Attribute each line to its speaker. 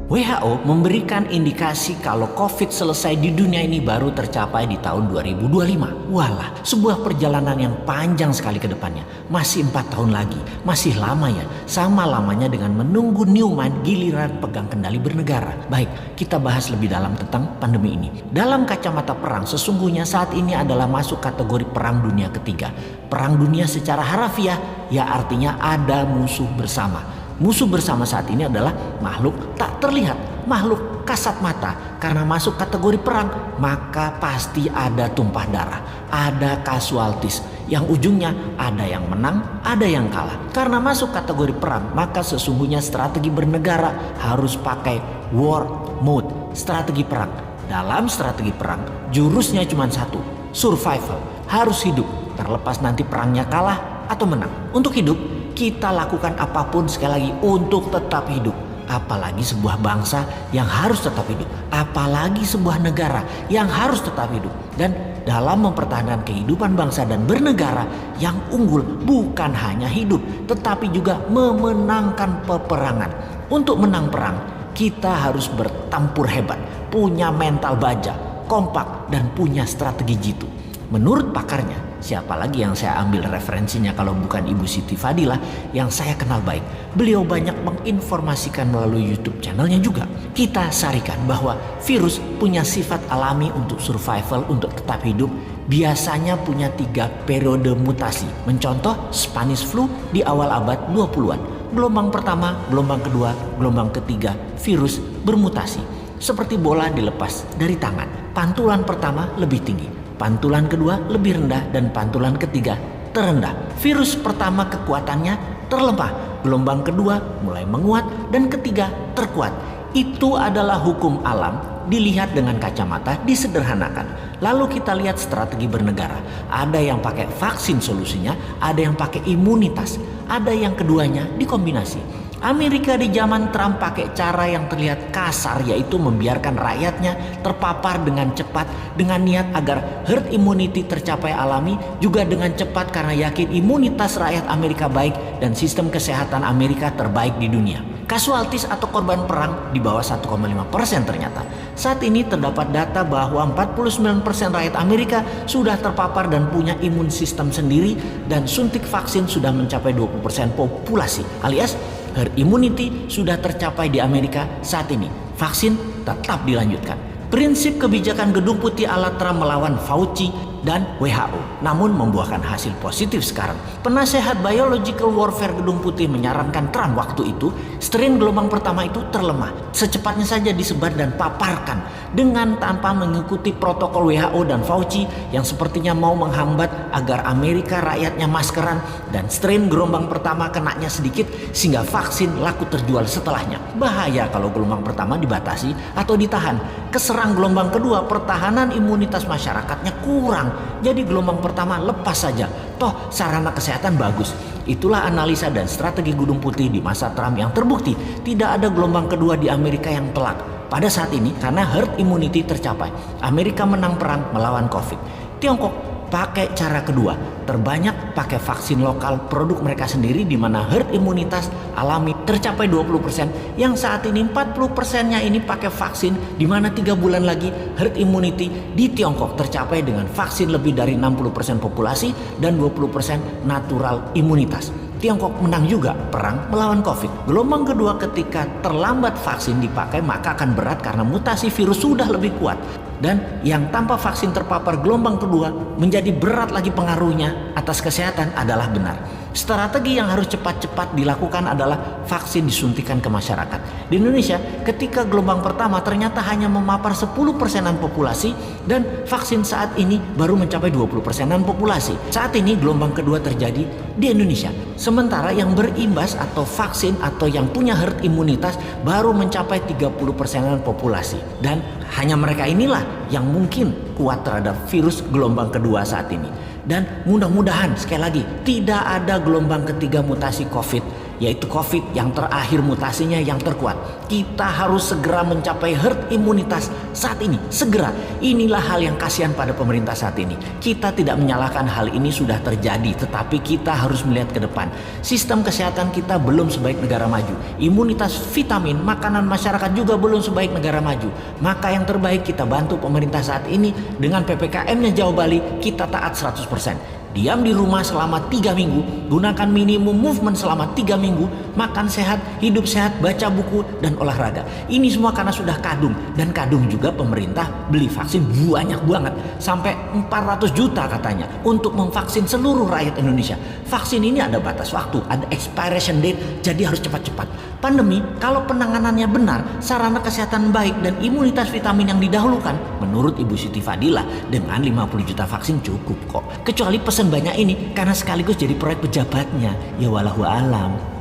Speaker 1: WHO memberikan indikasi kalau COVID selesai di dunia ini baru tercapai di tahun 2025. Walah, sebuah perjalanan yang panjang sekali ke depannya. Masih 4 tahun lagi, masih lama ya. Sama lamanya dengan menunggu Newman giliran pegang kendali bernegara. Baik, kita bahas lebih dalam tentang pandemi ini. Dalam kacamata perang, sesungguhnya saat ini adalah masuk kategori perang dunia ketiga. Perang dunia secara harafiah, ya artinya ada musuh bersama. Musuh bersama saat ini adalah makhluk tak terlihat, makhluk kasat mata. Karena masuk kategori perang, maka pasti ada tumpah darah, ada casualties. Yang ujungnya ada yang menang, ada yang kalah. Karena masuk kategori perang, maka sesungguhnya strategi bernegara harus pakai war mode, strategi perang. Dalam strategi perang, jurusnya cuma satu, survival. Harus hidup, terlepas nanti perangnya kalah atau menang. Untuk hidup, kita lakukan apapun sekali lagi untuk tetap hidup. Apalagi sebuah bangsa yang harus tetap hidup. Apalagi sebuah negara yang harus tetap hidup. Dan dalam mempertahankan kehidupan bangsa dan bernegara, yang unggul bukan hanya hidup, tetapi juga memenangkan peperangan. Untuk menang perang, kita harus bertempur hebat, punya mental baja, kompak, dan punya strategi jitu. Menurut pakarnya, siapa lagi yang saya ambil referensinya kalau bukan Ibu Siti Fadilah yang saya kenal baik. Beliau banyak menginformasikan melalui YouTube channelnya juga. Kita sarikan bahwa virus punya sifat alami untuk survival, untuk tetap hidup. Biasanya punya 3 periode mutasi. Mencontoh Spanish flu di awal abad 20-an. Gelombang pertama, gelombang kedua, gelombang ketiga, virus bermutasi. Seperti bola dilepas dari tangan. Pantulan pertama lebih tinggi, pantulan kedua lebih rendah, dan pantulan ketiga terendah. Virus pertama kekuatannya terlemah, gelombang kedua mulai menguat, dan ketiga terkuat. Itu adalah hukum alam, dilihat dengan kacamata, disederhanakan. Lalu kita lihat strategi bernegara. Ada yang pakai vaksin solusinya, ada yang pakai imunitas, ada yang keduanya dikombinasi. Amerika di zaman Trump pakai cara yang terlihat kasar, yaitu membiarkan rakyatnya terpapar dengan cepat dengan niat agar herd immunity tercapai alami, juga dengan cepat karena yakin imunitas rakyat Amerika baik dan sistem kesehatan Amerika terbaik di dunia. Casualties atau korban perang di bawah 1,5% ternyata. Saat ini terdapat data bahwa 49% rakyat Amerika sudah terpapar dan punya imun sistem sendiri, dan suntik vaksin sudah mencapai 20% populasi, alias herd immunity sudah tercapai di Amerika saat ini. Vaksin tetap dilanjutkan. Prinsip kebijakan Gedung Putih ala Trump melawan Fauci dan WHO namun membuahkan hasil positif sekarang. Penasehat Biological Warfare Gedung Putih menyarankan Trump waktu itu strain gelombang pertama itu terlemah, secepatnya saja disebar dan paparkan dengan tanpa mengikuti protokol WHO dan Fauci yang sepertinya mau menghambat agar Amerika rakyatnya maskeran, dan strain gelombang pertama kenanya sedikit sehingga vaksin laku terjual setelahnya. Bahaya kalau gelombang pertama dibatasi atau ditahan. Keserang gelombang kedua, pertahanan imunitas masyarakatnya kurang. Jadi gelombang pertama lepas saja. Toh sarana kesehatan bagus. Itulah analisa dan strategi Gedung Putih di masa Trump yang terbukti tidak ada gelombang kedua di Amerika yang telak. Pada saat ini karena herd immunity tercapai, Amerika menang perang melawan COVID. Tiongkok pakai cara kedua, terbanyak pakai vaksin lokal produk mereka sendiri, di mana herd imunitas alami tercapai 20%, yang saat ini 40%-nya ini pakai vaksin, di mana 3 bulan lagi herd immunity di Tiongkok tercapai dengan vaksin lebih dari 60% populasi dan 20% natural imunitas. Tiongkok menang juga perang melawan COVID. Gelombang kedua ketika terlambat vaksin dipakai maka akan berat karena mutasi virus sudah lebih kuat. Dan yang tanpa vaksin terpapar gelombang kedua menjadi berat lagi pengaruhnya atas kesehatan adalah benar. Strategi yang harus cepat-cepat dilakukan adalah vaksin disuntikan ke masyarakat. Di Indonesia ketika gelombang pertama ternyata hanya memapar 10%-an populasi, dan vaksin saat ini baru mencapai 20%-an populasi. Saat ini gelombang kedua terjadi di Indonesia. Sementara yang berimbas atau vaksin atau yang punya herd imunitas baru mencapai 30%-an populasi. Dan hanya mereka inilah yang mungkin kuat terhadap virus gelombang kedua saat ini. Dan mudah-mudahan sekali lagi tidak ada gelombang ketiga mutasi COVID yaitu COVID yang terakhir mutasinya yang terkuat. Kita harus segera mencapai herd imunitas saat ini, segera. Inilah hal yang kasihan pada pemerintah saat ini. Kita tidak menyalahkan hal ini sudah terjadi, tetapi kita harus melihat ke depan. Sistem kesehatan kita belum sebaik negara maju. Imunitas vitamin, makanan masyarakat juga belum sebaik negara maju. Maka yang terbaik kita bantu pemerintah saat ini dengan PPKM-nya Jawa Bali, kita taat 100%. Diam di rumah selama 3 minggu, gunakan minimum movement selama 3 minggu, makan sehat, hidup sehat, baca buku, dan olahraga. Ini semua karena sudah kadung, dan kadung juga pemerintah beli vaksin banyak banget, sampai 400 juta katanya, untuk memvaksin seluruh rakyat Indonesia. Vaksin ini ada batas waktu, ada expiration date, jadi harus cepat-cepat. Pandemi, kalau penanganannya benar, sarana kesehatan baik, dan imunitas vitamin yang didahulukan, menurut Ibu Siti Fadila, dengan 50 juta vaksin cukup kok. Kecuali pesan banyak ini karena sekaligus jadi proyek pejabatnya. Ya walahu alam.